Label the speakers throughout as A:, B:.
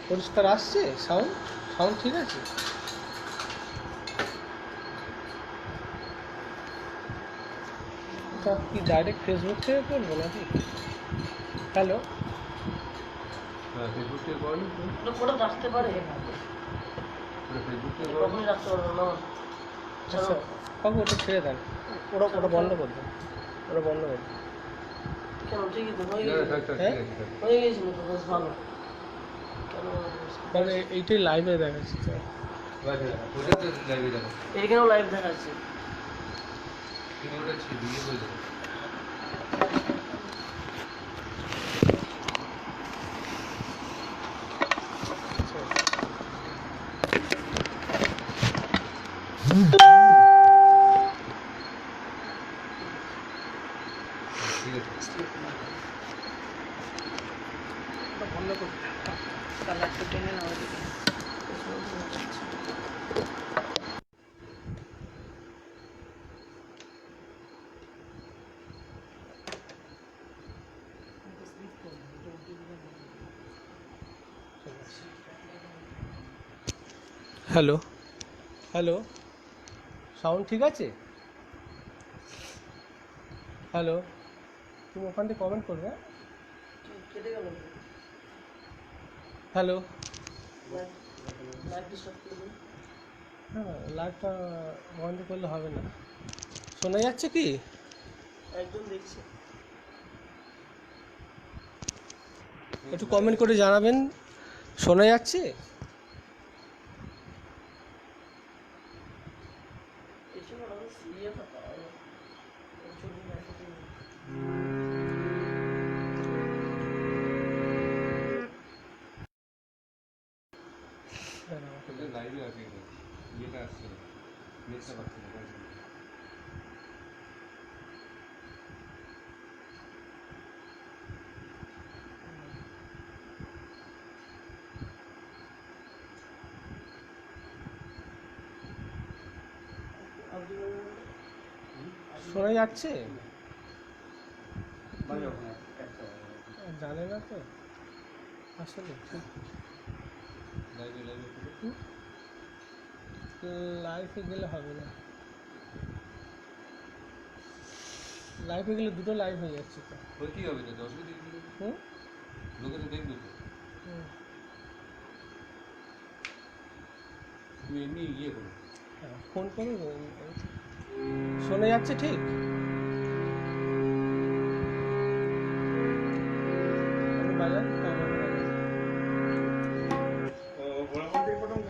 A: পরিষ্কার আসছে sound? Sound ঠিক আছে? এটা কি ডাইরেক্ট ফেসবুক থেকে করবো নাকি? হ্যালো,
B: ফেসবুক থেকে করেন তো
C: ফটো রাখতে পারে,
B: ফেসবুক থেকে
C: কখনই রাখতে পারবো না।
A: আচ্ছা বাবু ওটা ছেড়ে দেন, ওটা ওটা বন্ধ করে দেন, ওটা বন্ধ করে দেন।
C: কেন? ঠিকই তো হয়ে
B: না,
C: গেছে,
B: থাক, থাক,
A: হ্যাঁ?
B: ঠিক আছে, থাক।
C: হয়ে গেছিল তো, বেশ ভালো। কেন
A: মানে এইটাই লাইভে দেখাচ্ছি তো।
B: ওটা তো লাইভে দেখো,
C: এইখানেও লাইভ দেখাচ্ছে।
B: কিন্তু ওটা ভিডিও করে দেবো। ঠিক আছে,
A: ওটা বন্ধ করতে কালারটা টেনে না ওইদিকে। হ্যালো হ্যালো, সাউন্ড ঠিক আছে? হ্যালো, তুমি ওখান থেকে কমেন্ট করবে।
C: কেটে গেল।
A: হ্যালো,
C: লাইভ ডিস্টার্ব করে দিন।
A: হ্যাঁ লাইভটা বন্ধ করলে হবে না। শোনা যাচ্ছে কি?
C: একদম দেখছি।
A: একটু কমেন্ট করে জানাবেন শোনা যাচ্ছে?
C: এসব আমাদের সিরিয়াল কথা হয় না। ছবি মেসেজ
B: লাইভে আছে, ইয়েটা আসছে না, নেটটা পাচ্ছে না।
A: শোনা যাচ্ছে? জানে না তো আসলে।
B: লাইভে
A: লাইভে গেলে হবে না, লাইভে গেলে দুটো লাইভ হয়ে যাচ্ছে তো।
B: কি হবে তো, অসুবিধা কি?
A: হুম
B: লোকে তো দেখবে তো,
A: হুম,
B: তুমি এমনি ইয়ে করো।
A: হ্যাঁ ফোন করে শোনা যাচ্ছে ঠিক? আমি বাজাই তো আমার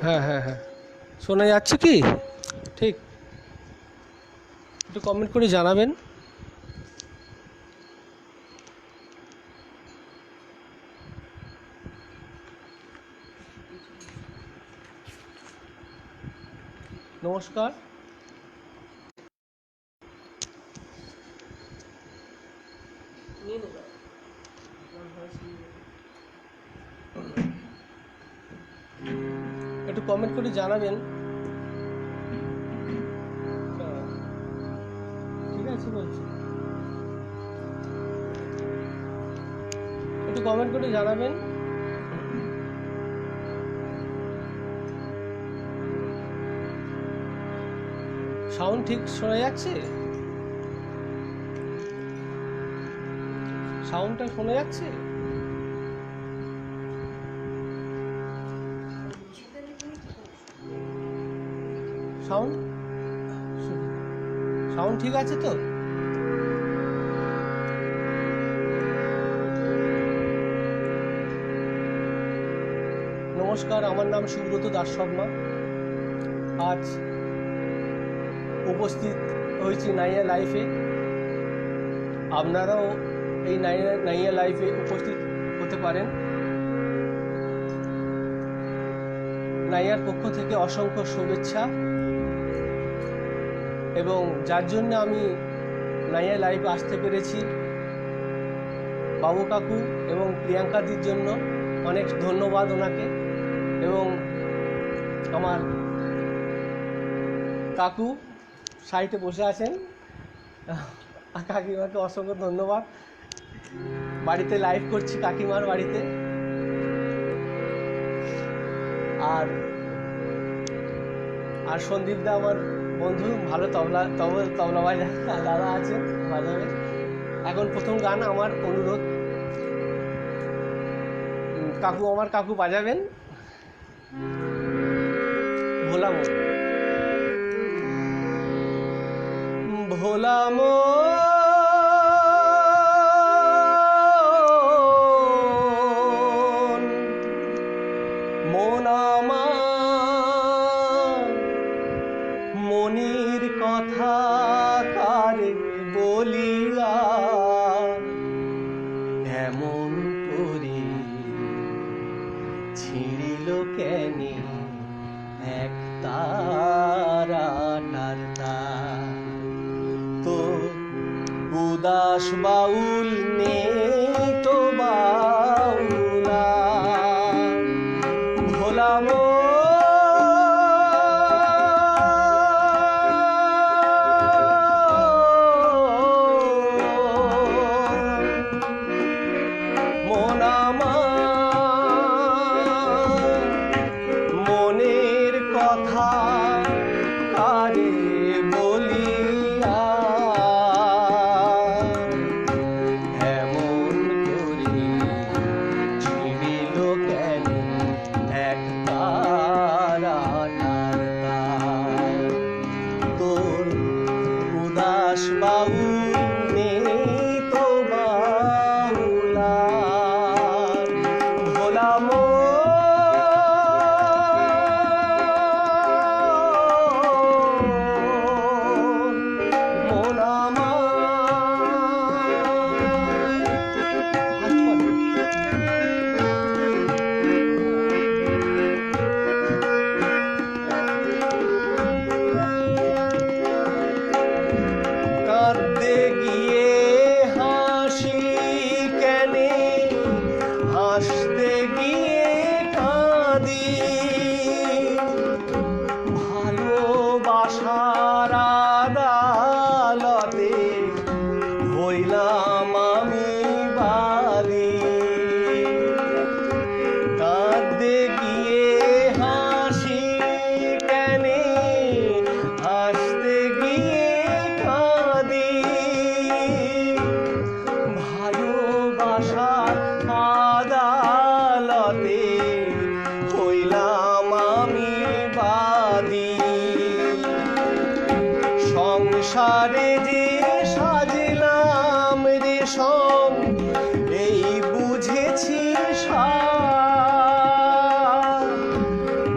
A: হ্যাঁ হ্যাঁ হ্যাঁ, শোনা যাচ্ছে কি ঠিক? একটু কমেন্ট করে জানাবেন। নমস্কার,
C: নিয়ে নেবে।
A: একটু কমেন্ট করে জানাবেন। ঠিক আছে বলছি, একটু কমেন্ট করে জানাবেন। সাউন্ড ঠিক শোনা যাচ্ছে? সাউন্ডটা শোনা যাচ্ছে? সাউন্ড সাউন্ড ঠিক আছে তো? নমস্কার, আমার নাম সুব্রত দাস শর্মা। আজ উপস্থিত হয়েছি নাইয়া লাইফে। আপনারাও এই নাইয়া লাইফে উপস্থিত হতে পারেন। নাইয়ার পক্ষ থেকে অসংখ্য শুভেচ্ছা, এবং যার জন্য আমি নাইয়া লাইভে আসতে পেরেছি বাবু কাকু এবং প্রিয়াঙ্কাদির জন্য অনেক ধন্যবাদ ওনাকে। এবং আমার কাকু সাইডে বসে আছেন, কাকিমাকে অসংখ্য ধন্যবাদ। বাড়িতে লাইভ করছি কাকিমার বাড়িতে। আর আর সন্দীপ দা আমার বন্ধু, ভালো তবলা দাদা আছেন, বাজাবে। এখন প্রথম গান আমার অনুরোধ, কাকু বাজাবেন ভোলা মন। ভোলা মন আমার, মনির কথা কারে বলিয়া এমন করে ছিঁড়িল কেনে এক তারাটার তার। তো উদাস বাউল নেই তো বাউলা, ভোলা মন আমার, মনের কথা কারে বলিয়া এমন করে ছিঁড়িল কেন এক তারাটার তার। তোর উদাস বাউল নেই তো বাউলা, ভোলা মন আমার। কাঁদতে গিয়ে হাসি কেনে, হাসতে গিয়ে কাঁদি, ভালোবাসার আদালতে হইলাম আমি বাদী। কাঁদতে গিয়ে হাসি কেনে, হাসতে গিয়ে কাঁদি, ভালোবাসার আদালতে হইলাম আমি বাদী। সংসারে যে সাজলাম রেশম, এই বুঝেছি সার।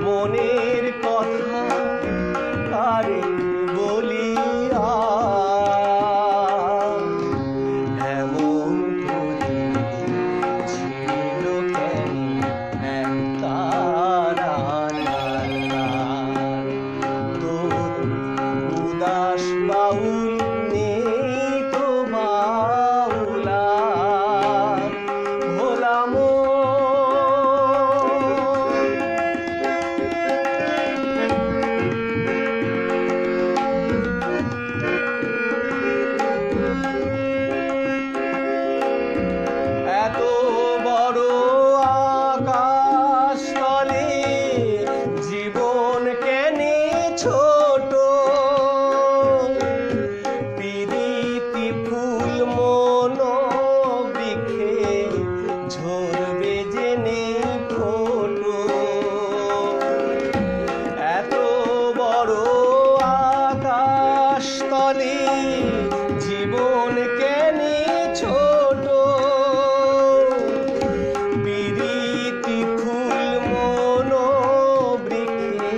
A: মনের কথা কারে বলিয়া এমন করে ছিল কেন এক তারাটার তার। তোর উদাস বাউল নেই তো বাউলা, ভোলা এত বড় আকাশ তলে জীবন কেনে ছোট, প্রীতি ফুল মন বৃক্ষে ঝরবে জেনে ফোটো। এত বড় আকাশ তলে জীবন কেনে ছোট, প্রীতি ফুল মন বৃক্ষে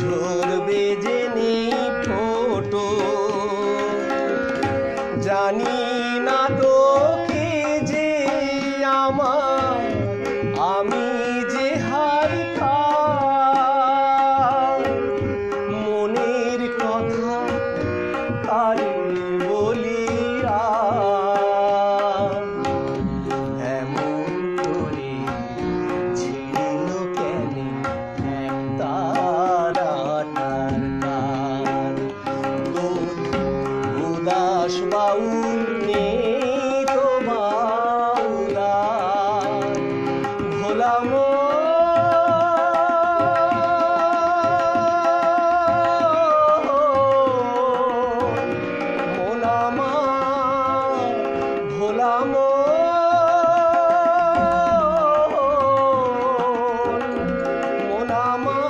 A: ঝরবে জেনে ফোটো। জানি না তো কে যে আমার, আমি যে হার কার। মনের কথা কারে বলিয়া এমন করে ছিঁড়িল কেন এক তারাটার তার। তোর উদাস দশ বাউল নেই তো বাউলা ভোলা মন আমার ভোলা মন আমার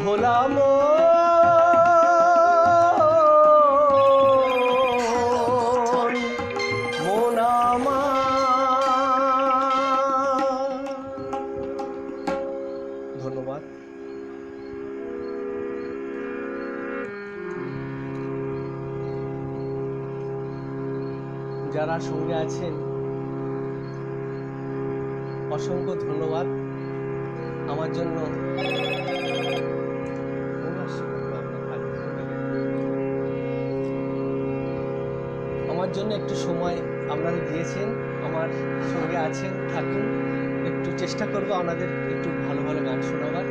A: ভোলা মন আমার। ধন্যবাদ। যারা সঙ্গে আছেন অসংখ্য ধন্যবাদ। আমার জন্য একটু সময় আপনারা দিয়েছেন, আমার সঙ্গে আছেন, থাকুন। একটু চেষ্টা করবো আপনাদের একটু ভালো ভালো গান শোনাবার।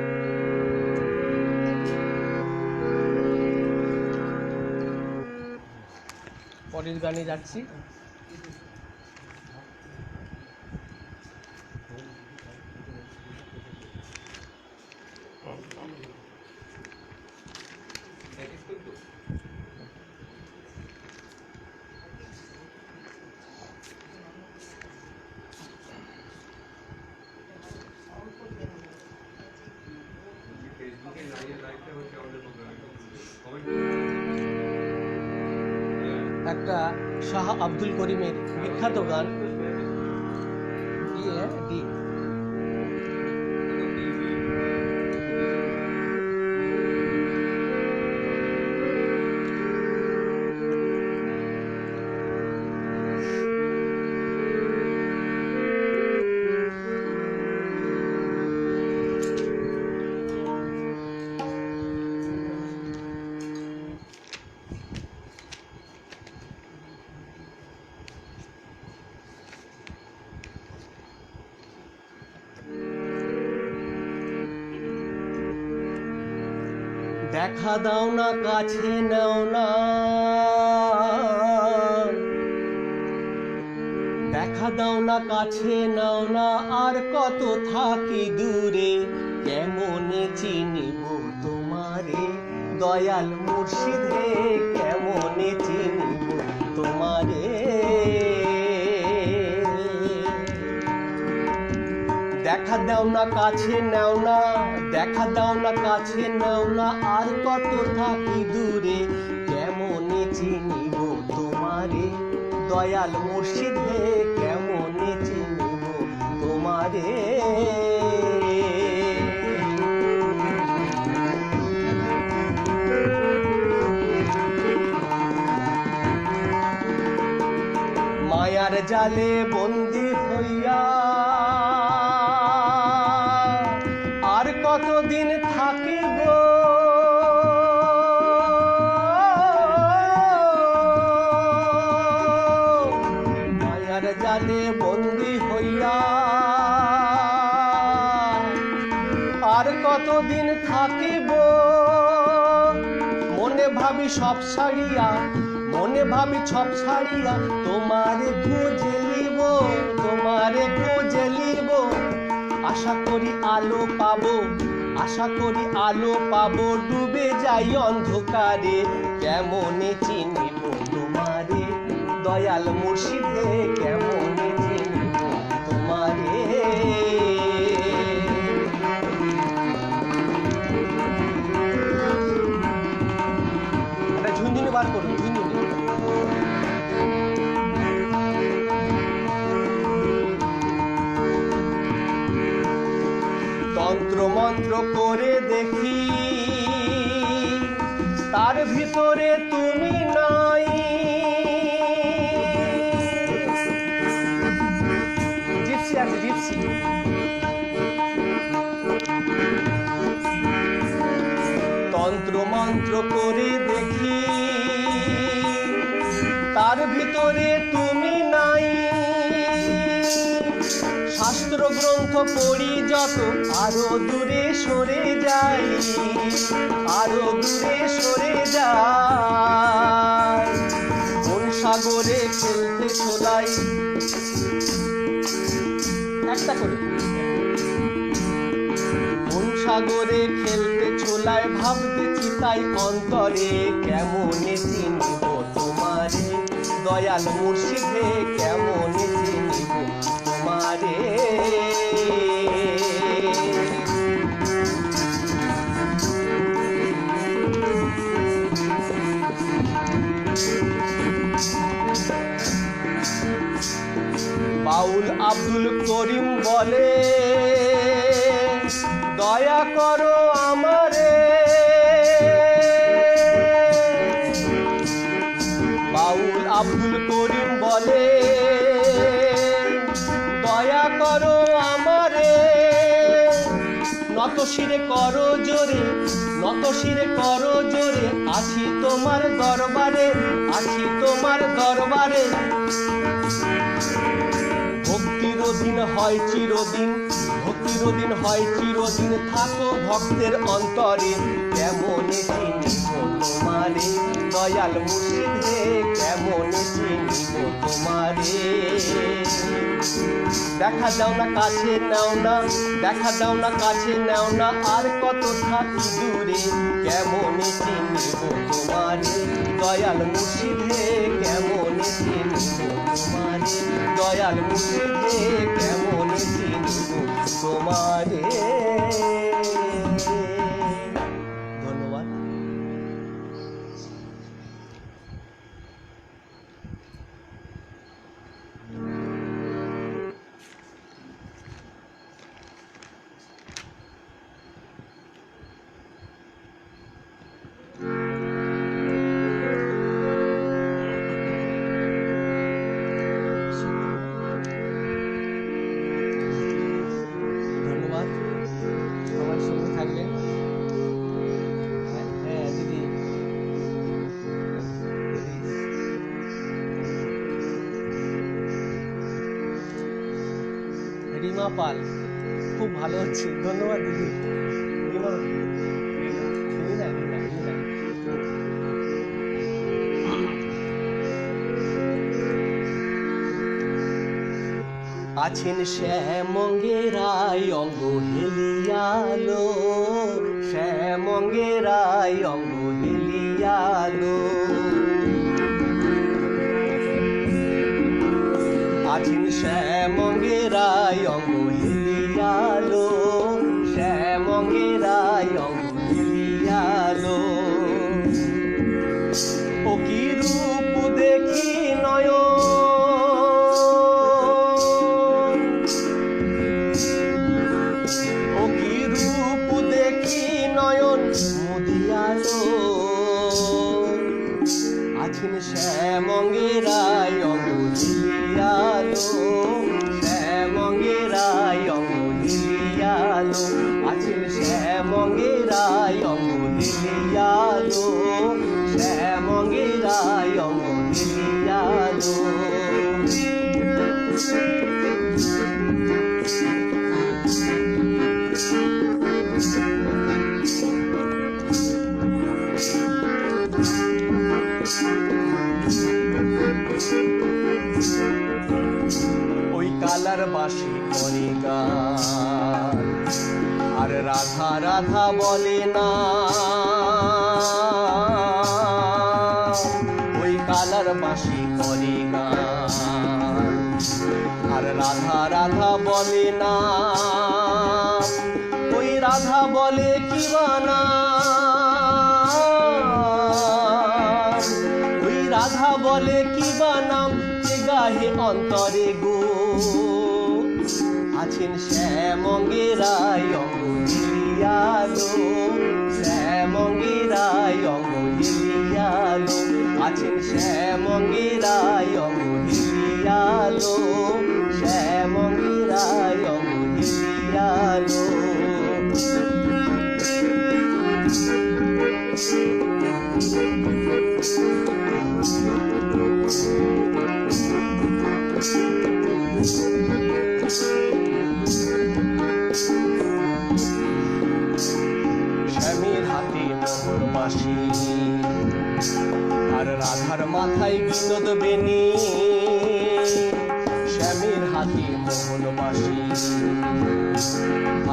A: পরের গানে যাচ্ছি। একটা শাহ আব্দুল করিমের বিখ্যাত গান ডি। দেখা দাও না কাছে নাও না, দেখা দাও না কাছে নাও না, আর কত থাকি দূরে, কেমনে চিনিব তোমারে দয়াল মুর্শিদ হে, কেমনে চিনিব তোমারে। দেখা দাও না কাছে নাও না, দেখা দাও না কাছে নাও না, আর কত থাকি দূরে, কেমনে চিনিব তোমারে দয়াল মুর্শিদ হে, কেমনে চিনিব তোমারে। মায়ার জালে বন্দী হইয়া আর কতদিন থাকিব, মায়ার জালে বন্দী হইয়া আর কতদিন থাকিব, মনে ভাবি সব ছাড়িয়া, মনে ভাবি সব ছাড়িয়া, তোমারে খুঁজে নিব, তোমারে খুঁজে নিব। আশা করি আলো পাবো, আশা করি আলো পাবো, ডুবে যাই অন্ধকারে, কেমনে চিনিব তোমারে দয়াল মুর্শিদ হে, কেমনে চিনিব তোমারে। ঝুনঝুনি বার করুন, ঝুনঝুনি। তন্ত্র মন্ত্র করে দেখি তার ভিতরে তুমি নাই, জিপসি আছে জিপসি। তন্ত্র মন্ত্র করে দেখি তার ভিতরে তুমি নাই, শাস্ত্র গ্রন্থ পড়ি যত আরো দূরে সরে যাই, আরো দূরে সরে যাই। সাগরে খেলতে ছোলাই, একটা করে। কোন সাগরে খেলতে ছোলায় ভাবতেছি তাই অন্তরে, কেমনে চিনিব তোমারে দয়াল মুর্শিদ হে, কেমনে চিনিব তোমারে। বাউল আব্দুল করিম বলে, দয়া করো আমারে। বাউল আব্দুল করিম বলে, দয়া করো আমারে। নত শিরে করো জোরে, নত শিরে করো জোরে, আছি তোমার দরবারে, আছি তোমার দরবারে। ভক্তির দিন হয় চিরদিন, ভক্তির দিন হয় চিরদিন, থাকো ভক্তের অন্তরে, কেমনে চিনিব তোমারে দয়াল মুর্শিদ হে, কেমনে চিনিব তোমারে। দেখা দাও না কাছে নাও না, দেখা দাও না কাছে নাও না, আর কত থাকি দূরে, কেমনে চিনিব তোমারে দয়াল মুর্শিদ হে, কেমনে চিনিব তোমারে দয়াল মুর্শিদ হে, কেমনে চিনিব তোমারে। ধন্যবাদ। সবাই সঙ্গে থাকবেন। হ্যাঁ দিদি, রিমা পাল খুব ভালো হচ্ছে, ধন্যবাদ দিদি। রিমা রিনা রিনা রিনা আছেন শ্যামঙ্গেরায় অঙ্গ হেলিয়ালো, শ্যামঙ্গেরায় অঙ্গ হেলিয়ালো। আছেন শ্যামঙ্গেরায় অঙ্গ হেলিয়ালো, শ্যামঙ্গেরায় অঙ্গ হেলিয়ালো। ও কি রূপ দেখি নয়ন, ও কি রূপ দেখি নয়ন মুদিয়ালো। আছেন শ্যামঙ্গেরায় অঙ্গ হেলিয়ালো, শ্যামঙ্গেরায় অঙ্গ হেলিয়ালো। আছেন শ্যামঙ্গেরায় অঙ্গ হেলিয়ালো, শ্যামঙ্গেরায় অঙ্গ হেলিয়ালো। ওই কালার বাঁশি করে গান, আর রাধা রাধা বলে না। ওই কালার বাঁশি করে গান, আর রাধা রাধা বলে না। ওই রাধা বলে কি বানা, ওই রাধা বলে কি বানাম, কে গাহে অন্তরে গো। আছেন শ্যামঙ্গেরায় অঙ্গ হেলিয়ালো, শ্যামঙ্গেরায় অঙ্গ হেলিয়ালো। আছেন শ্যামঙ্গেরায় অঙ্গ হেলিয়ালো, শ্যামঙ্গেরায় অঙ্গ হেলিয়ালো। শ্যামের হাতে মোহর বাঁশি, আর রাধার মাথায় বিনোদ বেনি, শ্যামের হাতে মোহন বাসি।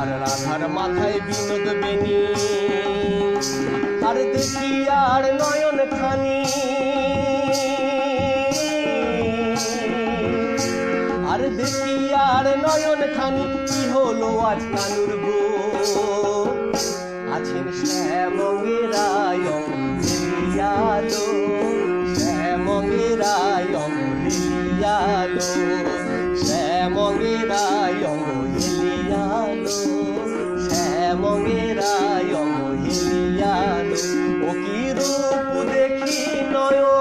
A: আর রাধার মাথায় বিনোদ বেনি, আর দেখি আর নয়ন খানি, আর দেখি আর নয়ন খানি, কি হলো আজ কানুর গো? আছেন শ্যামঙ্গেরায় লিয়ালো, শ্যামঙ্গেরায় লিয়ালো, শ্যামঙ্গেরায় লিয়ালো, শ্যামঙ্গেরায় লিয়ালো। ও কি রূপ দেখি নয়ন,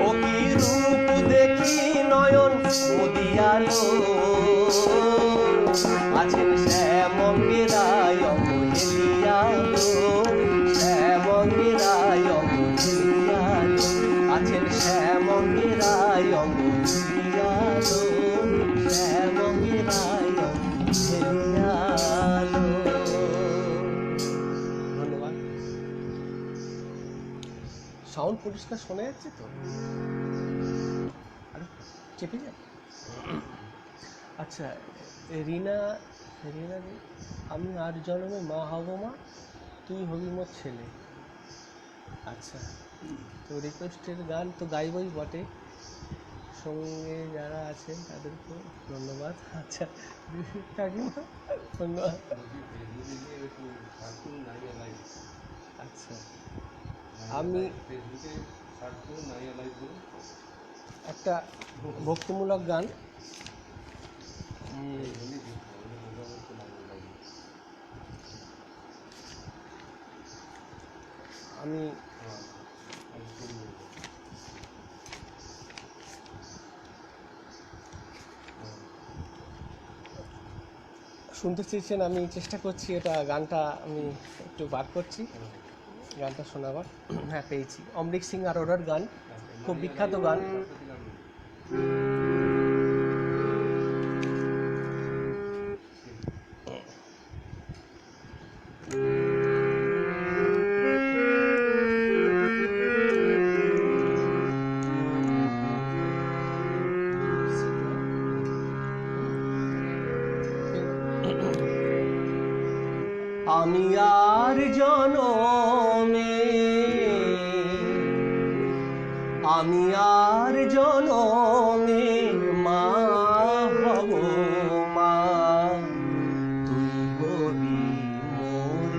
A: ও কি রূপ দেখি নয়ন মদিয়ালো। আছেন শ্যামঙ্গেরায় লিয়ালো, শ্যামঙ্গেরায় লিয়ালো, আছেন শ্যামঙ্গেরায় লিয়ালো, শ্যামঙ্গেরায় লিয়ালো। ধন্যবাদ। সাউন্ড পরিষ্কার শোনা যাচ্ছে তো? আর চেপে যায়? আচ্ছা, রিনা, রিনা আমি আর জন্মে মা হব মা, তুই হবি মোর ছেলে। আচ্ছা, তো রিকোয়েস্টের গান তো গাইবই বটে, সঙ্গে যারা আছেন তাদেরকে ধন্যবাদ। আচ্ছা কাকিমা ধন্যবাদ। আচ্ছা, আমি একটা ভক্তিমূলক গান আমি শুনতে চেয়েছেন, আমি চেষ্টা করছি, এটা গানটা আমি একটু বার করছি, গানটা শোনাবার। হ্যাঁ পেয়েছি, অমৃত সিং আরোরার গান, খুব বিখ্যাত গান। আমি আর জনমে, আমি আর জনমে মা হব মা, তুই হবি মোর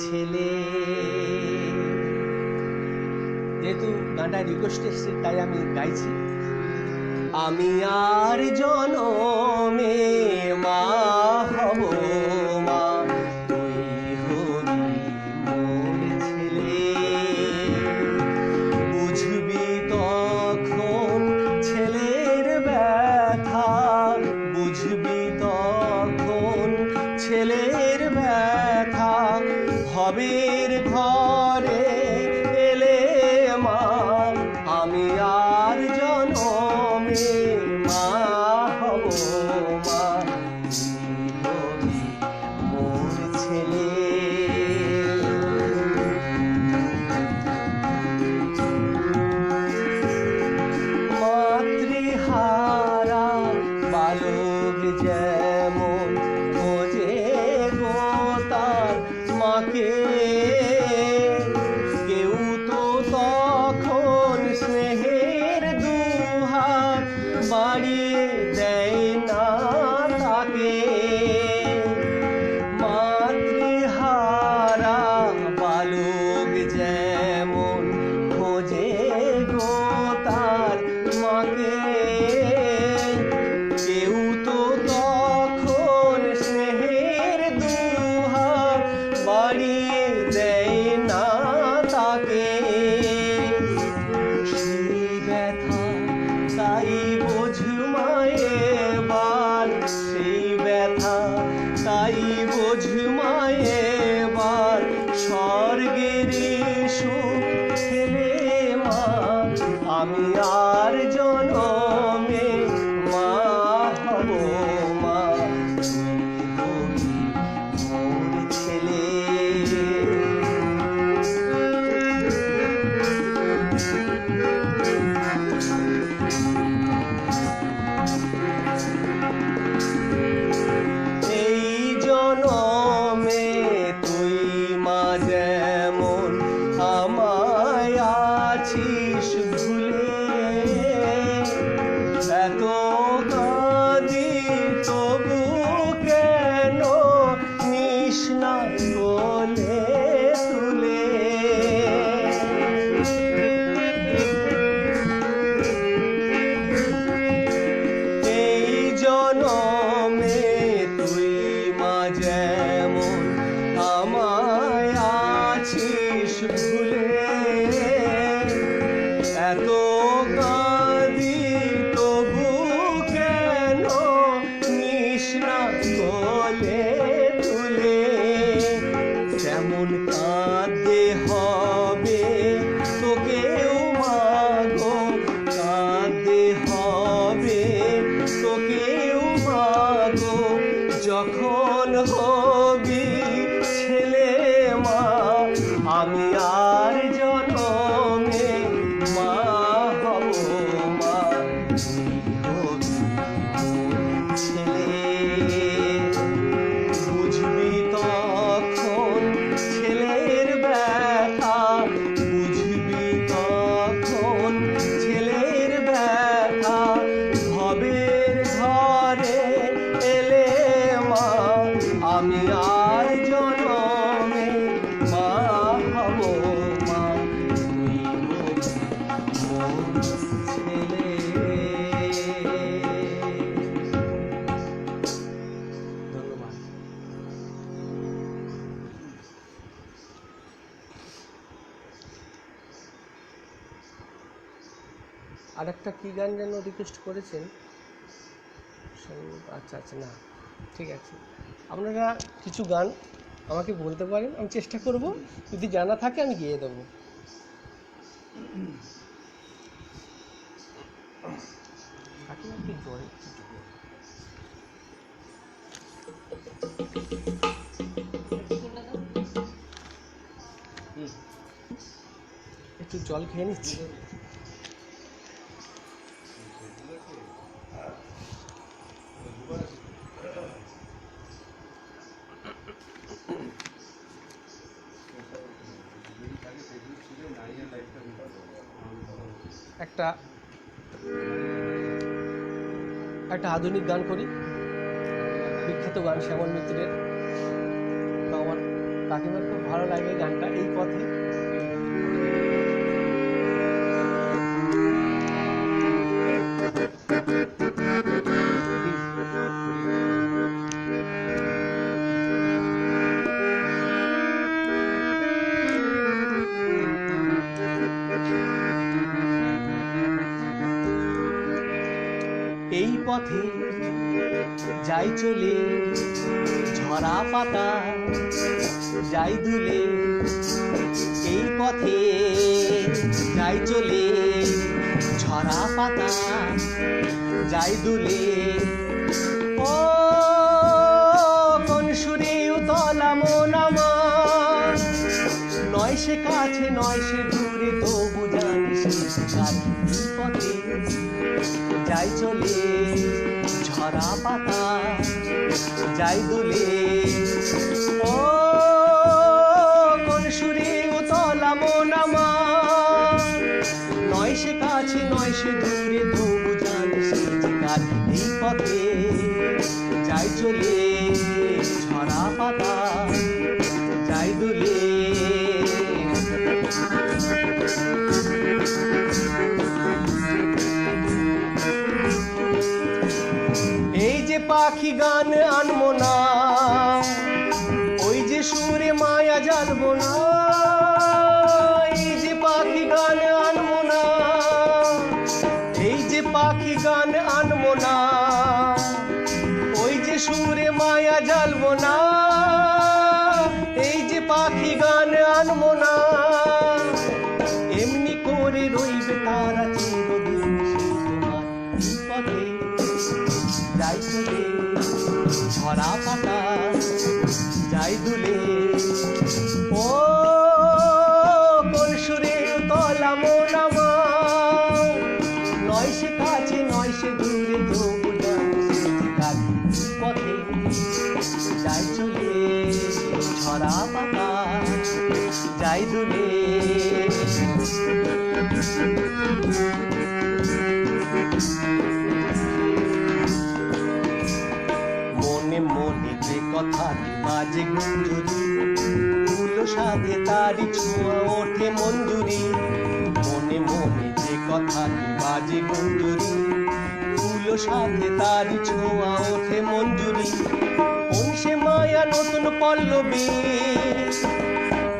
A: ছেলে। যেহেতু গানটা রিকোয়েস্ট এসছে তাই আমি গাইছি। আমি আর জনমে মা হব মা, বুঝবি তখন ছেলের ব্যথা, বুঝবি তখন ছেলের ব্যথা, ভবের ঘরে এলে মা, আমি আর জনমে মা হব মা, মোর ছেলে। মাতৃহারা বালক যেমন খোঁজে গো তার মাকে, কেউ তো তখন স্নেহের দুহাত বাড়িয়ে দেয় না তাকে। মাতৃহারা বালক যেমন খোঁজে গো তার মাকে, কেউ তো তখন স্নেহের দুহাত বাড়িয়ে দেয় না তাকে। সেই ব্যথা তাই বোঝ মায়েবার, সেই ব্যথা তাই বোঝ মায়েবার, স্বর্গে মা যেমন আমায় আছিস ভুলে, এত কাঁদি তবু কেন নিস না কোলে তুলে। এই জনমে তুই মা যেমন আমায় আছিস ভুলে, এত কাঁদি তবু কেন নিস না কোলে তুলে। তেমন কাঁদতে হবে তোকেও মাগো, কাঁদতে হবে তোকেও মাগো, যখন হবি ছেলে মা। আমি আর জনমে মা হব মা, তুই হবি মোর ছেলে। বুঝবি তখন ছেলের ব্যথা, বুঝবি তখন ছেলের ব্যথা। ভবের ঘরে এলে মা, আমি আর জনমে মা হব মা, তুই হবি মোর ছেলে। ধন্যবাদ। আরেকটা কি গান যেন রিকোয়েস্ট করেছেন? আচ্ছা আচ্ছা, না ঠিক আছে, আপনারা কিছু গান আমাকে বলতে পারেন, আমি চেষ্টা করব, যদি জানা থাকে আমি গিয়ে দেবো। একটু জল খেয়ে নিচ্ছি। একটা আধুনিক গান করি, বিখ্যাত গান শ্যামল মিত্রের। তো আমার কাকিমার খুব ভালো লাগে গানটা, এই পথে। এই পথে যাই চলে ঝরা পাতা যাই দুলে, এই পথে যাই চলে ঝরা পাতা যাই দুলে। ও কোন সুরে উতলা মন আমার, নয় সে কাছে নয় সে দূরে, তবু জানিস কার। এই পথে যাই চলে ঝরা পাতা যাই দুলে। ও কোন সুরে উতলা মন আমার, নয় সে কাছে নয় সে দূরে, তবু জানিস কার। এই পথে যাই চলে ঝরা পাতা যাই দুলে। এই যে পাখি গান আনবো না, ওই যে সুরে মায়া জানবো না। এই যে পাখি গান আনবো না, এই যে পাখি গান আনবো না, ওই যে সুরে মায়া জ্বালবো না। এই যে পাখি গান আনবো না, এমনি করে রইবে তারা চিরদিন তোমার। এই পথে যাই চলে ঝরা পাতা যাই দুলে। ও কোন সুরে উতলা মন আমার, নয় সে কাছে নয় সে দূরে, তবু জানিস কার। পথে যাই চলে ঝরা পাতা যাই দূরে। মনে মনে যে কথাটি বাজে গুঞ্জুরি, তুলো সাধে তারি ছোঁয়া ওঠে মঞ্জুরি। মনে মনে যে কথাটি বাজে গুঞ্জুরি, তুলো সাধে তারি ছোঁয়া ওঠে মঞ্জুরি। কোন সে মায়া নতুন পল্লবী,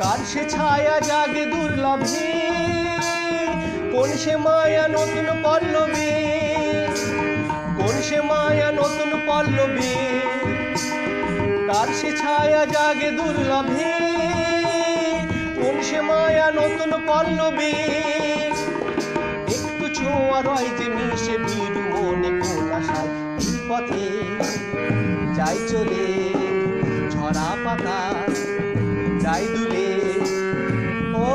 A: কার সে ছায়া জাগে দুর্লভে। কোন সে মায়া নতুন পল্লবী, কোন সে মায়া নতুন পল্লবী, কার সে ছায়া জাগে দুর্লভে। কোন সে মায়া নতুন পল্লবী, একটু ছোঁয়া রয় যে মিশে ভিড়ু মনে কোন আশায়। এই পথে যাই চলে ঝরা পাতা, যাই দুলে। ও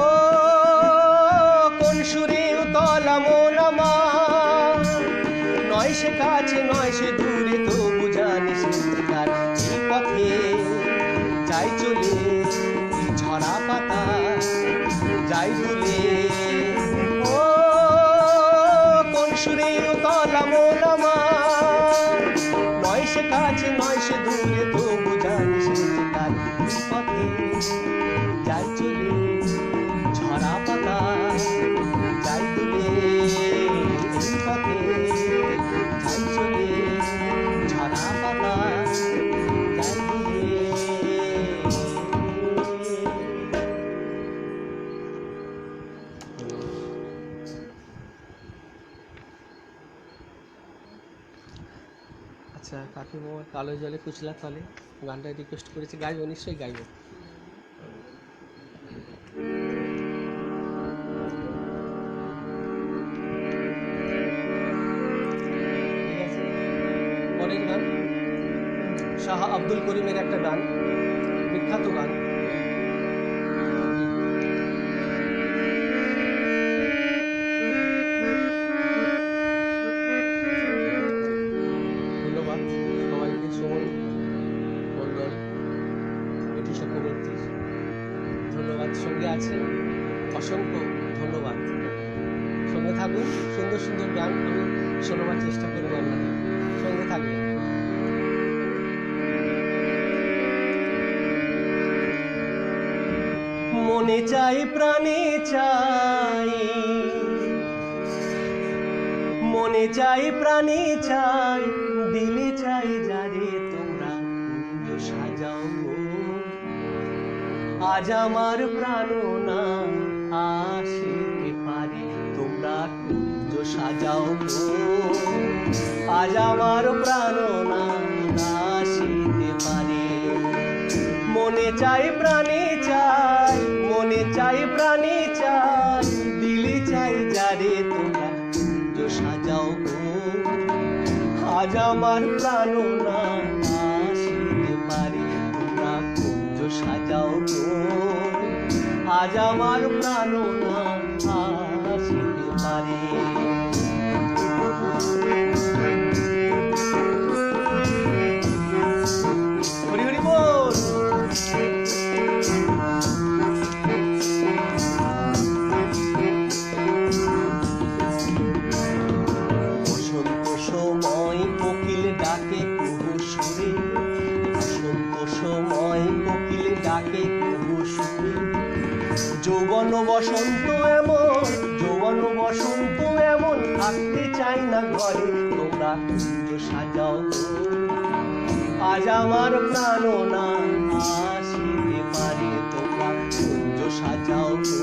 A: কোন সুরে উতলা মন আমার, নয় সে কাছে নয় সে দূরে, তবু জানি সে তার। এই পথে যাই চলে ঝরা পাতা, যাই দুলে। ও কোন সুরে উতলা মন আমার, নয় সে কাছে নয় সে দূরে, তবু জানি সে তার। এই পথে যাই চলে ঝরা পাতা, যাই দুলে। এই পথে যাই চলে ঝরা পাতা, যাই দুলে। আচ্ছা কাকিমা কালো জলে কুচলা তলে গানটা রিকোয়েস্ট করেছি, গাইব নিশ্চয়ই গাইব। ঠিক আছে, পরের গান শাহ আব্দুল করিমের একটা গান, বিখ্যাত গান। ধন্যবাদ সবাইকে, সুমন মণ্ডল, এটি চক্রবর্তী, ধন্যবাদ। সঙ্গে আছেন, অসংখ্য ধন্যবাদ। সঙ্গে থাকুন, সুন্দর সুন্দর গান আমি শোনাবার চেষ্টা করব আপনাদের, সঙ্গে থাকবেন। মনে চাই প্রাণে চাই, মনে চাই প্রাণে চাই, দিলে চাই যারে তোমরা কুঞ্জ সাজাও গো। আজ আমার প্রাণ না আসিতে পারে, তোমরা কুঞ্জ সাজাও গো। আজ আমার প্রাণ না আসিতে পারে। মনে চাই প্রাণে চাই, মনে চাই প্রাণে চাই, দিলে চাই যারে তোমরা কুঞ্জ সাজাও গো। আজ আমার প্রাণ না আসিতে পারে, তোমরা কুঞ্জ সাজাও গো। আজ আমার প্রাণ না আসিতে পারে। হরি হরি বল। বসন্ত সময় কোকিল ডাকে কুহু সুরে, বসন্ত সময় কোকিল ডাকে কুহু সুরে। যৌবন বসন্ত এমন, যৌবন বসন্ত এমন, থাকতে চাই না ঘরে, তোমরা কুঞ্জ সাজাও গো। আজ আমার প্রাণ না আসিতে পারে, তোমরা কুঞ্জ সাজাও গো।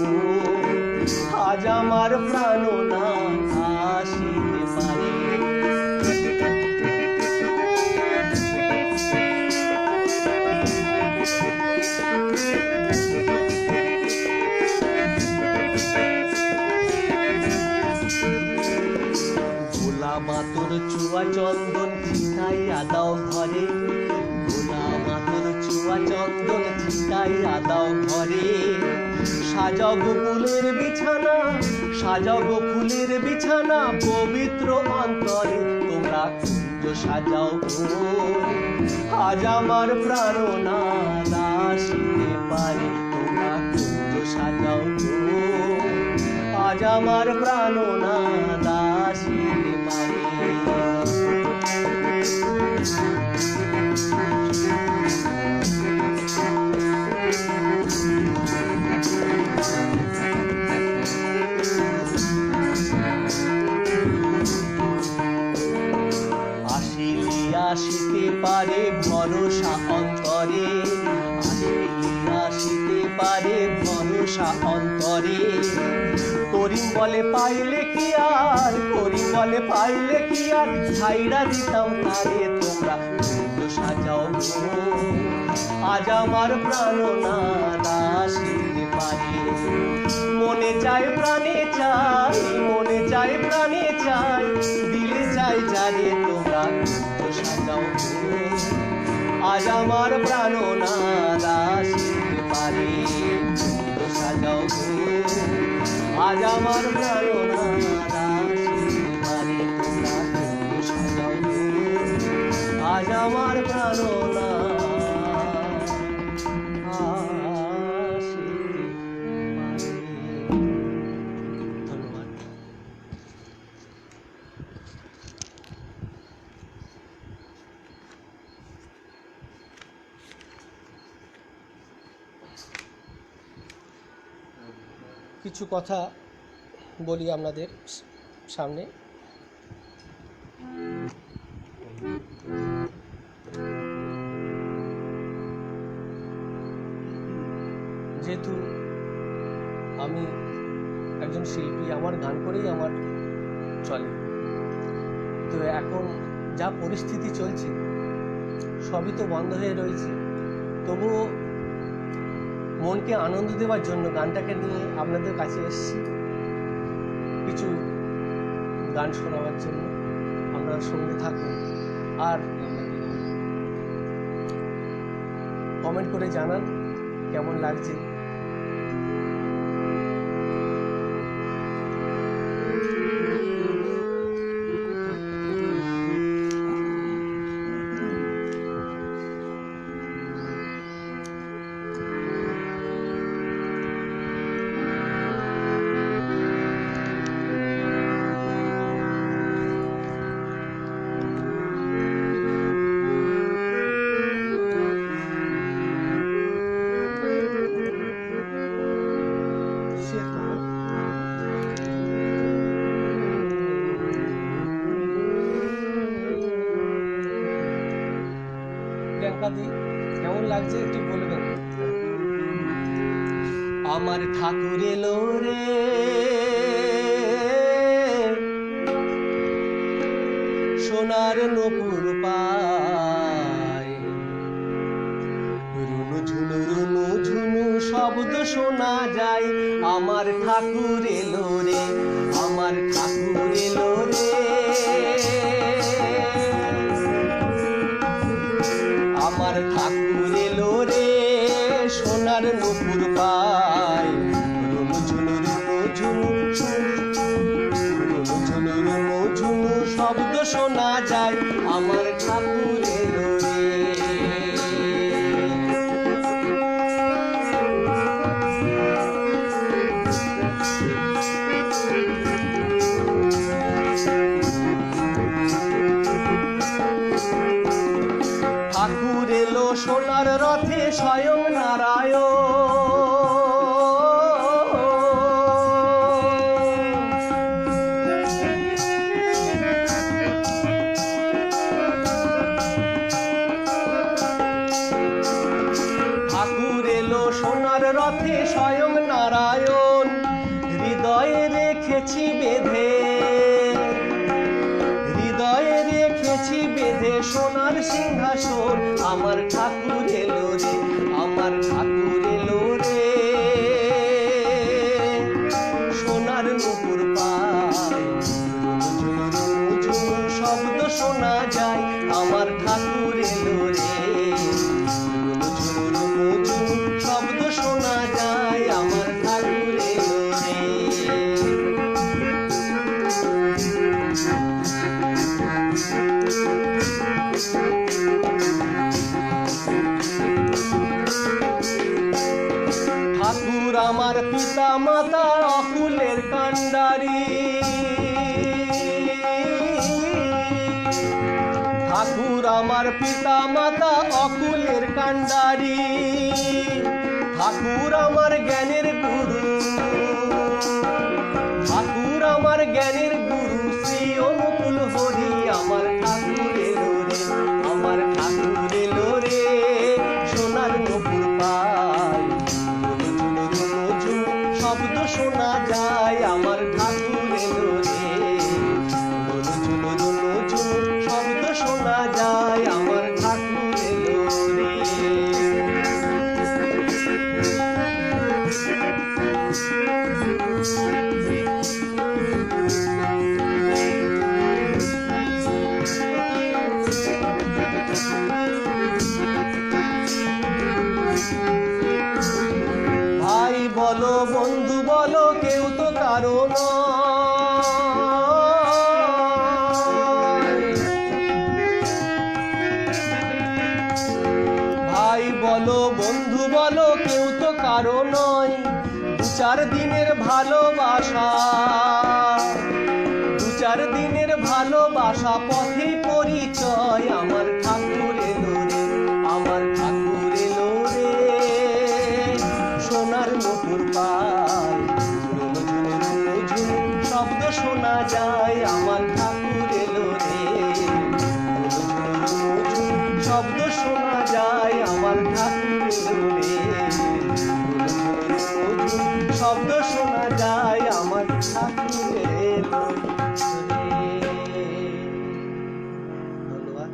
A: আজ আমার প্রাণ না আসিতে পারে। ভোলা মাতর চুয়া চন্দন ছিটাইয়া দাও ঘরে, ভোলা মাতর চুয়া চন্দন ছিটাইয়া দাও ঘরে। সাজাও গো ফুলের বিছানা, সাজাও গো ফুলের বিছানা, পবিত্র অন্তরে তোমরা কুঞ্জ সাজাও গো। আজ আমার প্রাণ না আসিতে পারে, তোমরা কুঞ্জ সাজাও। আজ আমার প্রাণনাথ আসিতে পারে। আসিতে পারে ভরসা অন্তরে, আসিতে পারে ভরসা অন্তরে। করিম বলে পাইলে কি আর, করিম বলে পাইলে কি আর, ছাইরা দিতাম তারে তোমরা তো সাজাও গো। আজ আমার প্রাণনাথ আসিতে পারে। মনে চাই প্রাণে চাই, মনে চাই প্রাণে চাই, দিলে চাই যারে তোমরা তো সাজাও গো। আজ আমার প্রাণনাথ আসিতে পারে, তো সাজাও গো। আজ আমার প্রাণনাথ আসিতে পারে, তোমরা তো সাজাও গো। আজ আমার প্রাণনাথ আসিতে পারে। ধন্যবাদ। কিছু কথা বলি আপনাদের সামনে। যেহেতু আমি একজন শিল্পী, আমার গান করেই আমার চলে, তো এখন যা পরিস্থিতি চলছে সবই তো বন্ধ হয়ে রয়েছে, তবুও মনকে আনন্দ দেওয়ার জন্য গানটাকে নিয়ে আপনাদের কাছে এসেছি, কিছু গান শোনাবার জন্য। আপনারা সঙ্গে থাকুন আর কমেন্ট করে জানান কেমন লাগছে। কেমন লাগছে একটু বলবেন। আমার ঠাকুর এলো রে, সোনার নূপুর পায়, রুনু ঝুনু রুনু ঝুনু শব্দ শোনা যায়। আমার ঠাকুর এলো রে, আমার ঠাকুর এলো রে, আমার ঠাকুর এলো রে, সোনার নূপুর পায়, রুনু ঝুনু রুনু ঝুনু, রুনু ঝুনু রুনু ঝুনু শব্দ শোনা যায়। আমার ঠাকুর এলো রে। ঠাকুর এলো সোনার রথে স্বয়ং নারায়ণ, ঠাকুর এলো সোনার রথে স্বয়ং নারায়ণ। হৃদয়ে রেখেছি বেঁধে, হৃদয়ে রেখেছি বেঁধে সোনার সিংহাসন। আমার ঠাকুর এলো রে, আমার ঠাকুর এলো রে, সোনার নূপুর পায়, রুনু ঝুনু ঝুনু শব্দ শোনা যায়। আমার ঠাকুর এলো রে, রুনু ঝুনু ঝুনু শব্দ শোনা যায়। আমার ঠাকুর এলো রে। ঠাকুর আমার পিতা মাতা অকুলের কান্ডারি, ঠাকুর আমার পিতা মাতা অকুলের কান্ডারি, ঠাকুর আমার জ্ঞানের গুরু, ঠাকুর আমার জ্ঞানের গুরু শ্রী অনুকূল হরি। আমার ঠাকুর এলো রে, আমার ঠাকুর এলো রে, সোনার নূপুর পায়, ঝুনু ঝুনু ঝুনু শব্দ শোনা যায়। আমার ঠাকুর এলো রে, ঝুনু ঝুনু ঝুনু শব্দ শোনা যায়। আমার ঠাকুর এলো রে। ভাই বলো বন্ধু বলো কেউ তো কারো নয়, ভাই বলো বন্ধু বলো কেউ তো কারো নয়। দু চার দিনের ভালোবাসা, দু চার দিনের ভালোবাসা পথে পরিচয়। আমার ঠাকুর এলো রে, আমার ঠাকুর এলো রে, সোনার নূপুর পায়, ঝুনু ঝুনু ঝুনু শব্দ শোনা যায়। আমার ঠাকুর এলো রে, ঝুনু ঝুনু ঝুনু শব্দ শোনা যায়। আমার ঠাকুর এলো রে, ঝুনু ঝুনু ঝুনু শব্দ শোনা যায়। আমার ঠাকুর এলো রে। ধন্যবাদ।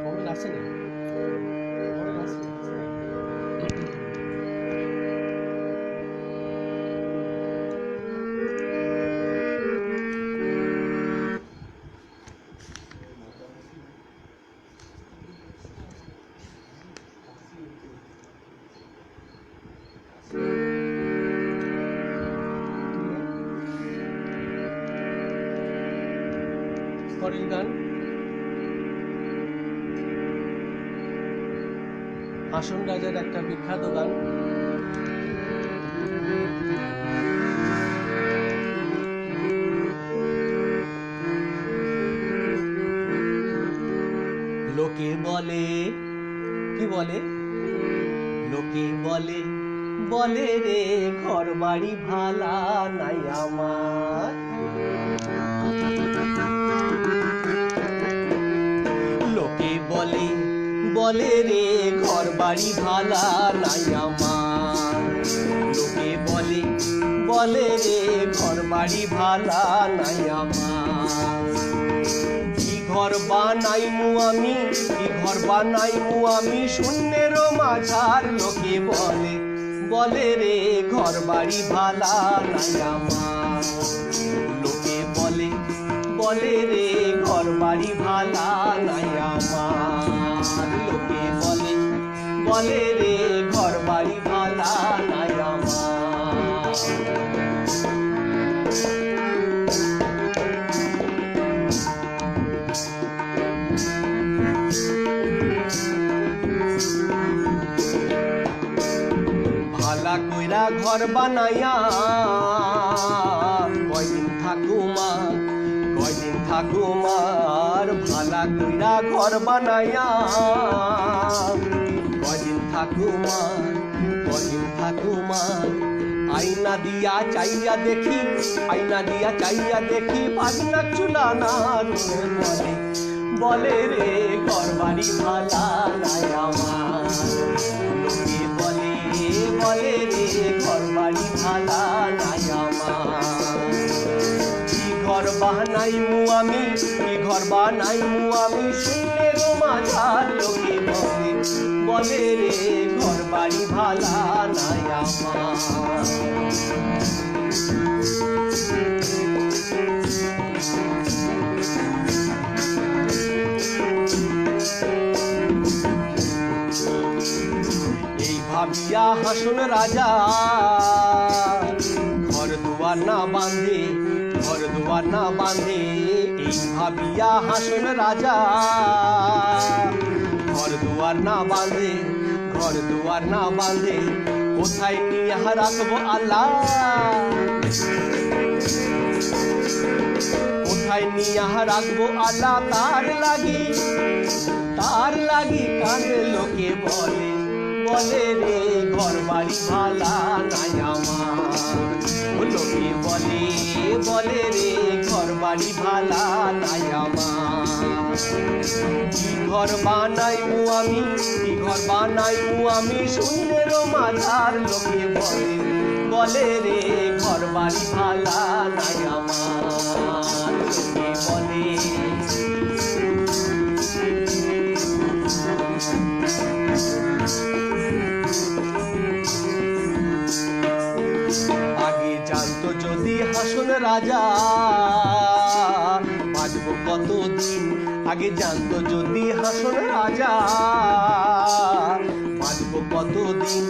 A: কমেন্ট আসে না? কমেন্ট আসে? পরের গান আসন রাজার একটা বিখ্যাত গান। লোকে বলে, কি বলে? লোকে বলে, বলে রে ঘর বাড়ি ভালা নাই আমার। লোকে বলে, বলে রে ঘর বাড়ি ভালা নাই আমার। লোকে বলে, বলে রে ঘর বাড়ি ভালা নাই আমার। কি ঘর বানাইমু আমি, কি ঘর বানাইমু আমি শূন্যের মাঝার। লোকে বলে, বলে রে ঘর বাড়ি ভালা নাই আমার। লোকে বলে, বলে রে ঘর বাড়ি ভালা নাই আমার। লোকে বলে, বলে রে ঘর বাড়ি ভালা নাই আমার। ভালা কইরা ঘর বানাইয়া কয়দিন থাকুমা, কয়দিন থাকুমার। ভালা কইরা ঘর বানাইয়া কয়দিন থাকুমার, কয়দিন থাকুমার। আইনা দিয়া চাইয়া দেখি, আইনা দিয়া চাইয়া দেখি পাগনা চুলা না বলে, বলে রে ঘর বাড়ি ভালা নাই আমার। লোকে বলে, বলে রে ঘর বাড়ি ভালা নাই আমার। কি ঘর বানাইমু আমি, কি ঘর বানাইমু আমি শূন্যের মাঝার। লোকে বলে, বলে রে ঘর বাড়ি ভালা নাই আমার। ভাবিয়া হাসন রাজা ঘর দুয়ার না বাঁধে, ঘর দুয়ার না বাঁধে, এই ভাবিয়া হাসন রাজা ঘর দুয়ার না বাঁধে, ঘর দুয়ার না বাঁধে, কোথায় নিয়ে রাখবো আল্লাহ, কোথায় নিয়ে রাখবো আল্লাহ, তার লাগি কাঁদে লোকে বলে, বলে রে ঘর বাড়ি ভালা নাই আমার, লোকে বলে, বলে রে ঘর বাড়ি ভালা নাই আমার। কি ঘর বানাইবো আমি, কি ঘর বানাইবো আমি, শূন্যের মাঝার লোকে বলে, বলে রে ঘর বাড়ি ভালা নাই আমার, লোকে বলে। আগে জানতো যদি হাসন রাজা বাঁচবো কতদিন, আগে জানতো যদি হাসন রাজা বাঁচবো কতদিন,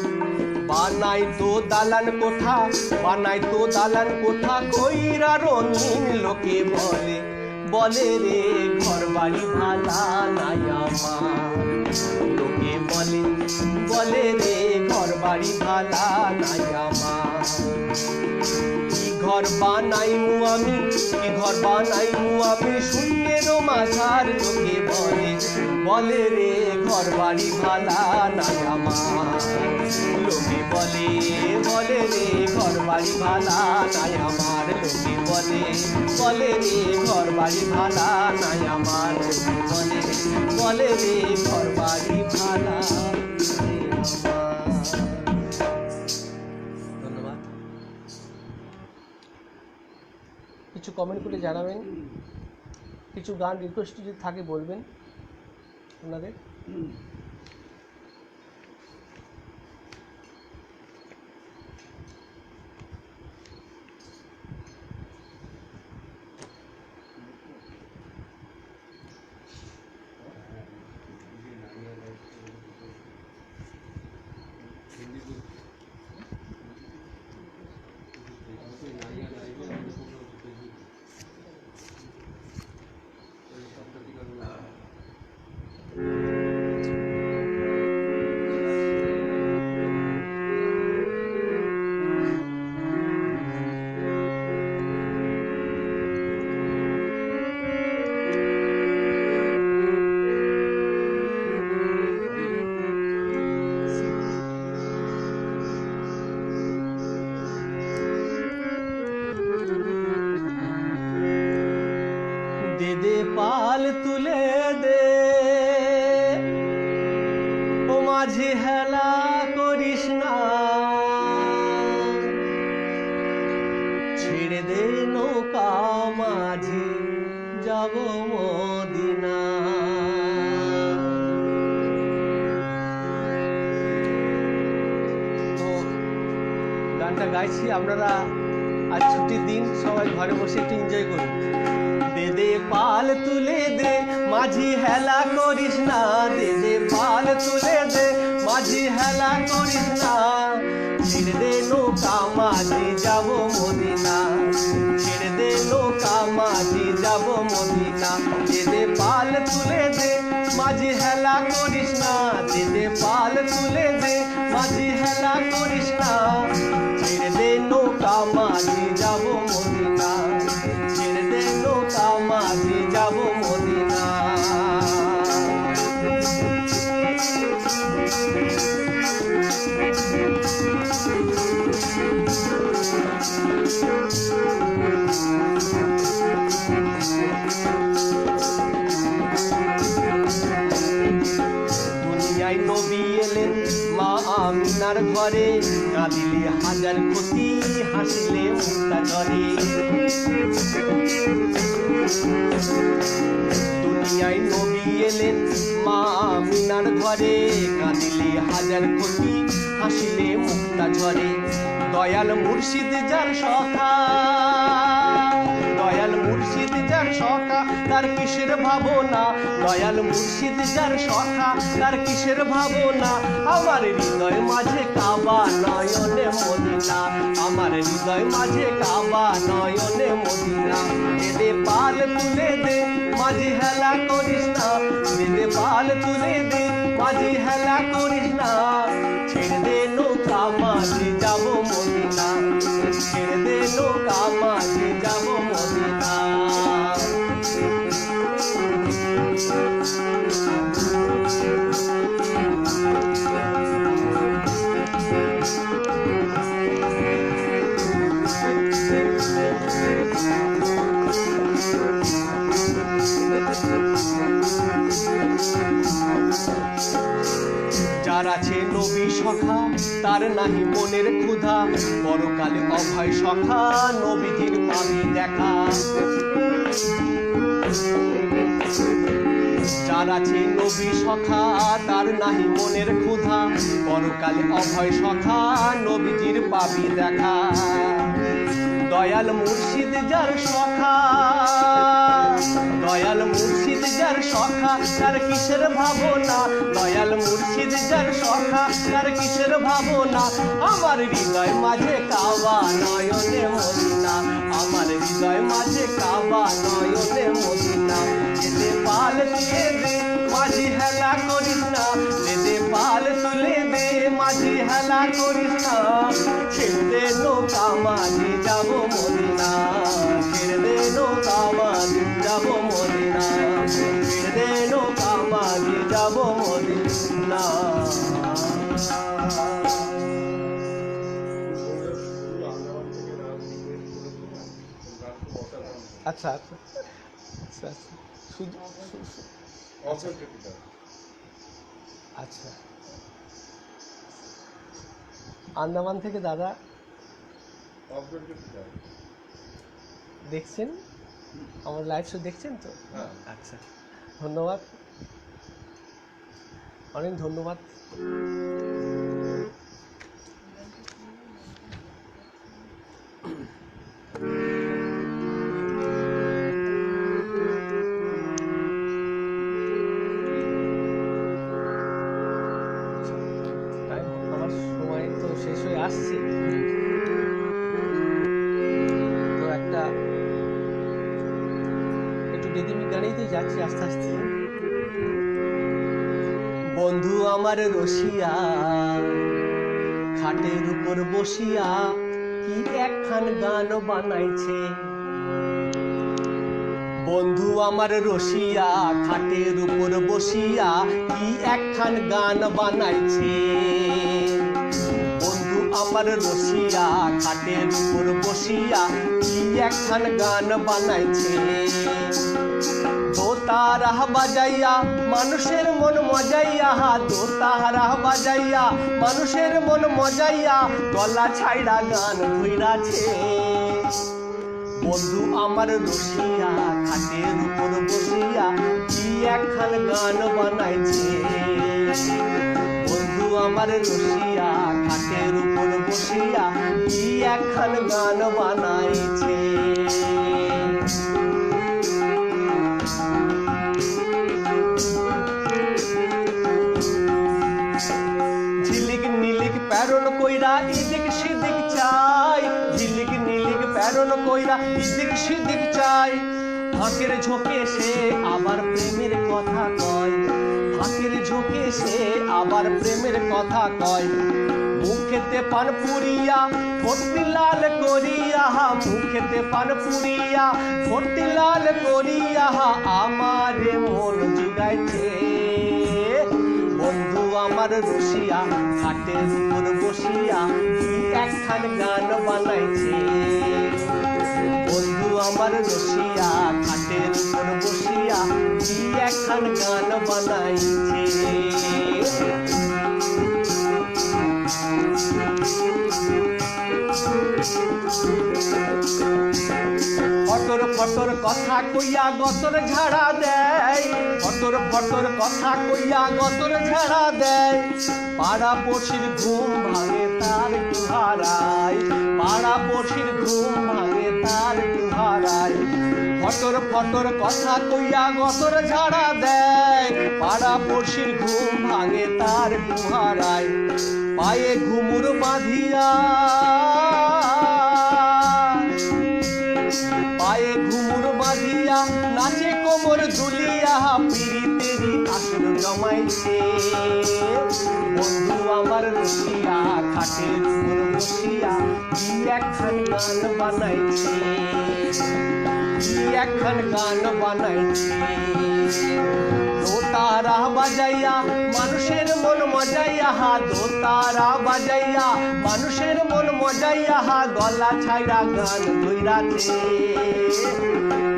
A: বানাই তো দালান কোঠা, বানাই তো দালান কোঠা, কইরা রঙিন লোকে বলে, বলে রে ঘর বাড়ি ভালা নাই আমার, লোকে বলে, বলে রে ঘর বাড়ি ভালা নাই আমার। কি ঘর বানাইমু আমি, কি ঘর বানাইমু আমি, শূন্যের মাঝার লোকে বলে, বলে রে ঘর বাড়ি ভালা নাই আমার, লোকে বলে, বলে রে ঘর বাড়ি ভালা নাই আমার, লোকে বলে, বলে রে ঘর বাড়ি ভালা নাই আমার, লোকে বলে, বলে রে ঘর বাড়ি ভালা নাই আমার। ধন্যবাদ। কিছু কমেন্ট করে জানাবেন, কিছু গান রিকোয়েস্ট যদি থাকে বলবেন আপনাদের। দে পাল তুলে দে, ও মাঝি হেলা করিস না, ছেড়ে দে নৌকা মাঝি যাব মদিনা। তো গানটা গাইছি, আপনারা আজ ছুটির দিন সবাই ঘরে বসে একটু এনজয় করুন। দে দে পাল তুলে দে, মাঝি হেলা করিস না, দে দে পাল তুলে দে, মাঝি হেলা করিস না, ছেড়ে দে নৌকা মাঝি যাব মদিনা, ছেড়ে দে নৌকা মাঝি যাব মদিনা। দে দে পাল তুলে দে, মাঝি হেলা করিস না, দে দে পাল তুলে দে, মাঝি হেলা করিস না, ছেড়ে দে নৌকা মাঝি যাব মদিনা, ছেড়ে দে নৌকা মাঝি যাব মদিনা। দুনিয়ায় নবী এলেন মা আমিনার ঘরে, কাঁদিলে হাজার ক্ষতি, হাসিলে মুক্তা ঝরে। দুনিয়ায় নবী এলেন মা আমিনার ঘরে, কাঁদিলে হাজার ক্ষতি, হাসিলে মুক্তা ঝরে। দয়াল মুর্শিদ যার সখা, দয়াল মুর্শিদ যার যার সখা তার কিসের ভাবনা, দয়াল মুর্শিদ যার সখা তার কিসের ভাবনা। আমার হৃদয় মাঝে কাবা নয়নে মদিনা, আমার হৃদয় মাঝে কাবা নয়নে মদিনা। দে পাল তুলে দে মাঝি হেলা করিস না, দে পাল তুলে দে মাঝি হেলা করিস না। ছেড়ে দে নৌকা মাঝি যাব মদিনা, ছেড়ে দে নৌকা মাঝি যাব মদিনা। যার আছে নবী সখা তার নাহি মনের ক্ষুধা, পরকালে অভয় সখা নবীজির পাবি দেখা। যার আছে নবী সখা তার নাহি মনের ক্ষুধা, পরকালে অভয় সখা নবীজির পাবি দেখা। দয়াল মুর্শিদ যার সখা, দয়াল মুর্শিদ যার সখা তার কিসের ভাবনা, দয়াল মুর্শিদ যার সখা তার কিসের ভাবনা। আমার হৃদয় মাঝে কাবা নয়নে মদিনা, আমার হৃদয় মাঝে কাবা নয়নে মদিনা। দে পাল তুলে দে মাঝি হেলা করিস না, দে পাল তুলে দে মাঝি হেলা করিস না। ছেড়ে দে নৌকা মাঝি যাব মদিনা, ছেড়ে দে নৌকা মাঝি যাব মদিনা, ছেড়ে দে নৌকা মাঝি যাব মদিনা। আচ্ছা আচ্ছা আচ্ছা আচ্ছা শুধু আচ্ছা আন্দামান থেকে দাদা দেখছেন, আমার লাইভ শো দেখছেন তো? আচ্ছা ধন্যবাদ, অনেক ধন্যবাদ। আমার সময় তো শেষ হয়ে আসছে, তো একটু বেদিমি গানেই তো যাচ্ছি আস্তে আস্তে। বন্ধু আমার রসিয়া খাটের উপর বসিয়া কি একখান গান বানাইছে, বন্ধু আমার রসিয়া খাটের উপর বসিয়া কি একখান গান বানাইছে। বন্ধু আমার রসিয়া খাটের উপর বসিয়া কি একখান গান বানাইছে। দোতারা বাজাইয়া মানুষের মন মজাইয়া, দোতারা বাজাইয়া মানুষের মন মজাইয়া গলা ছাইড়া গান ধইরাছে। বন্ধু আমার রসিয়া খাটের উপর বসিয়া কি একখান গান বানাইছে। বন্ধু আমার রসিয়া খাটের উপর বসিয়া কি একখান গান বানাইছে। ঝিলিক নীলিক প্যারণ কইরা এদিক সেদিক চাই, ঝিলিক নীলিক প্যারণ কইরা এদিক সেদিক চাই। ফাঁকের ঝোঁকে সে আবার প্রেমের কথা কয়, ফাঁকের ঝোঁকে সে আবার প্রেমের কথা কয়। মুখেতে পান পুরিয়া ফোটটি লাল করিয়া, মুখেতে পান পুরিয়া ফোটটি লাল করিয়া আমার মন জুগাইছে। বন্ধু আমার রসিয়া খাটের উপর বসিয়া কি একখান গান বানাইছে। বন্ধু আমার রসিয়া খাটের উপর বসিয়া কি একখান গান বানাইছে। ফটর ফটর কথা কইয়া গতর ঝাড়া দেয়, ফটর ফটর কথা কইয়া গতর ঝাড়া দেয়। পাড়া পড়শির ঘুম ভাঙে তার কুহারায়, পাড়া পড়শির ঘুম ভাঙে তার কুহারায়। ফটর ফটর কথা কইয়া গতর ঝাড়া দেয়, পাড়া পড়শির ঘুম ভাঙে তার গুহারায়, পায়ে ঘুমুর বাঁধিয়া পায়ে ঘুমুর বাঁধিয়া নাচে কোমর দুলিয়া, পিড়িতেরি আসর জমাইছে বন্ধু আমার রসিয়া, খাটের উপর বসিয়া কি একখান গান বানাইছে, কি একখান গান বানাইছে। দোতারা বাজাইয়া মানুষের মন মজাইয়া, দোতারা বাজাইয়া মানুষের মন মজাইয়া, গলা ছাইরা গান ধইরাছে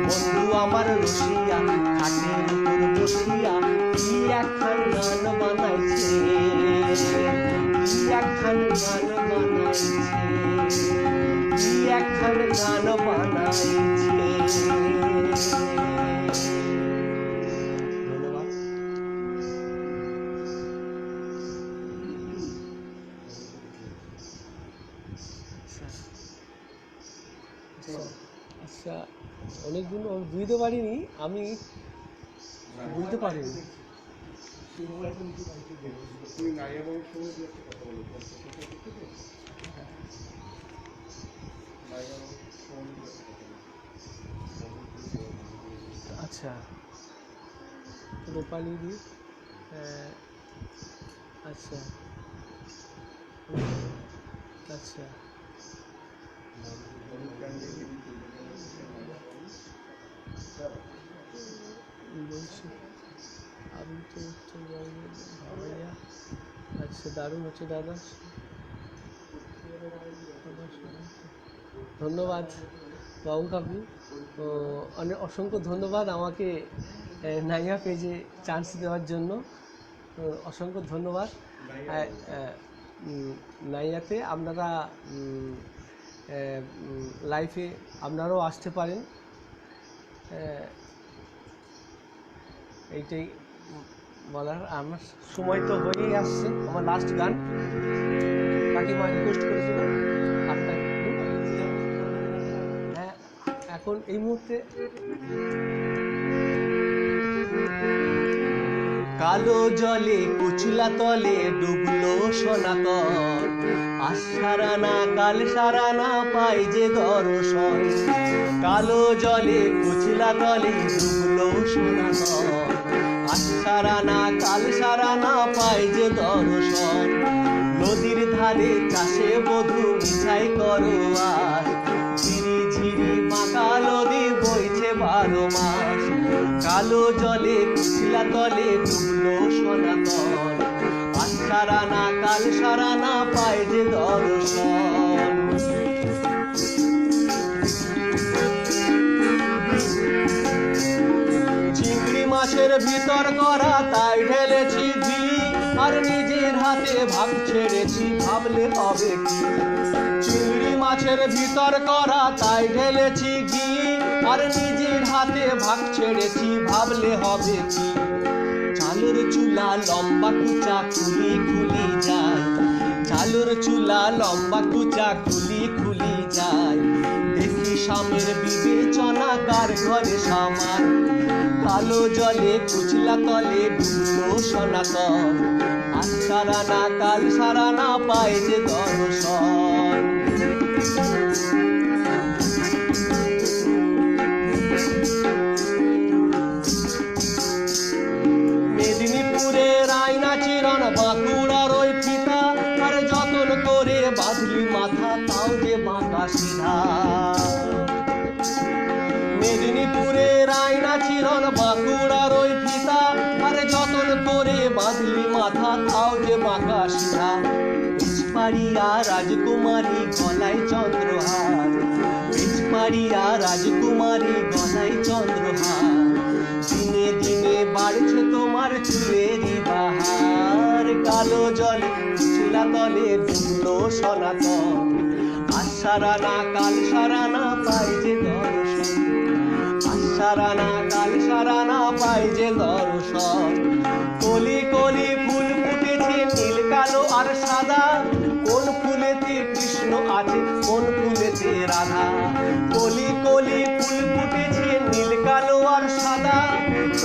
A: বন্ধু আমার রসিয়া, খাটের উপর বসিয়া কি একখান গান বানাইছে, কি একখান গান বানাইছে, কি একখান গান বানাইছে। ধন্যবাদ। আচ্ছা, অনেকদিন আমি বুঝতে পারিনি, আমি বুঝতে পারিনি।
B: তুমি নাইয়া বাবুর সঙ্গে দু একটা কথা বলো, নাইয়া বাবুর সঙ্গে দু একটা কথা বলো।
A: আচ্ছা, রূপালী দি, আচ্ছা আচ্ছা, বলছি আমি তো উত্তরবঙ্গের ভাবাইয়া। আচ্ছা, দারুণ হচ্ছে দাদা, ধন্যবাদ বাবু কাকু, অনেক অসংখ্য ধন্যবাদ আমাকে নাইয়া পেজে চান্স দেওয়ার জন্য, অসংখ্য ধন্যবাদ। নাইয়াতে আপনারা লাইফে আপনারাও আসতে পারেন, এইটাই বলার। আমার সময় তো হয়েই আসছে, আমার লাস্ট গান কাকিমা রিকোয়েস্ট করেছিল আপনাকে। হ্যাঁ, এখন এই মুহূর্তে কালো জলে কুচলা তলে ডুবলো সনাতন, আজ সারানা কাল সারানা পাই যে দর্শন, কালো জলে কুচলা তলে ডুবলো সনাতন, আজ সারানা কাল সারানা পাই যে দর্শন, নদীর ধারে চাষে বধূ বিছাই করো আর, ঝিরি ঝিরি বাঁকা নদী বইছে 12 মাস, কালো জলে কুচলা তলে ডুবলো সনাতন, আজ সারানা কাল সারানা পায় যে দর্শন। চিংড়ি মাছের ভিতর করা তাই ঢেলেছি ঘি, আর নিজের হাতে ভাগ ছেড়েছি ভাবলে হবে কি, চিংড়ি মাছের ভিতর করা তাই ঢেলেছি ঘি, আর নিজের হাতে ভাগ ছেড়েছি ভাবলে হবে কি, চালুর চুলা লম্বা কুচা খুলি খুলি যায়, চালুর চুলা লম্বা কুচা খুলি খুলি যায়, দেখি স্বামীর বিবেচনা কার ঘরে সামান, কালো জলে কুচলা তলে ডুবলো সনাতন, আজ সারানা কাল সারানা পায় যে দর্শন। মেদিনীপুরের আয়না চিরন বাঁকুড়ার ওই ফিতা, আর যতন করে বাঁধলি মাথা তাও যে বাঁকা সিধা, মেদিনীপুরের আয়না চিরন বাঁকুড়ার ওই ফিতা, আর যতন করে বাঁধলি মাথা তাও যে বাঁকা সিধা, পাড়িয়া রাজকুমারী গলায় চন্দ্রহার, পাড়িয়া রাজকুমারী গলায় চন্দ্রহার, দিনে দিনে বাড়ছে তোমার চুলেরই বাহার, কালো জলে কুচলা তলে ডুবলো সনাতন, আজ সারানা কাল সারানা পাই যে দর্শন, আজ সারানা কাল সারানা পাই যে দর্শন, কলি কলি ফুল ফুটেছে নীল কালো আর সাদা, কোন ফুলেতে কৃষ্ণ আছে কোন ফুলেতে রাধা, কলি কলি ফুল ফুটেছে নীল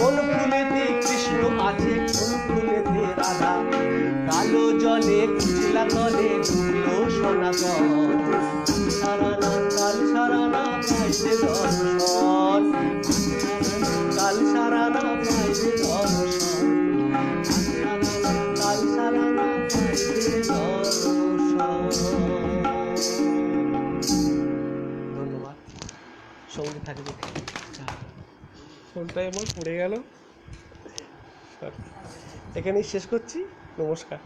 A: কোন ফুলেতে কৃষ্ণ আছে কোন ফুলেতে রাধা কালো জলে কুচিলা তলে ডুবলো সনাতন সারানা কাল সারানা পাইছে দর্শন কাল সারানা পাইছে দর্শন কাল সারানা পাইছে দর্শন। ধন্যবাদ। সঙ্গে থাকবে ফোনটাই আমার পড়ে গেল। এখানেই শেষ করছি। নমস্কার।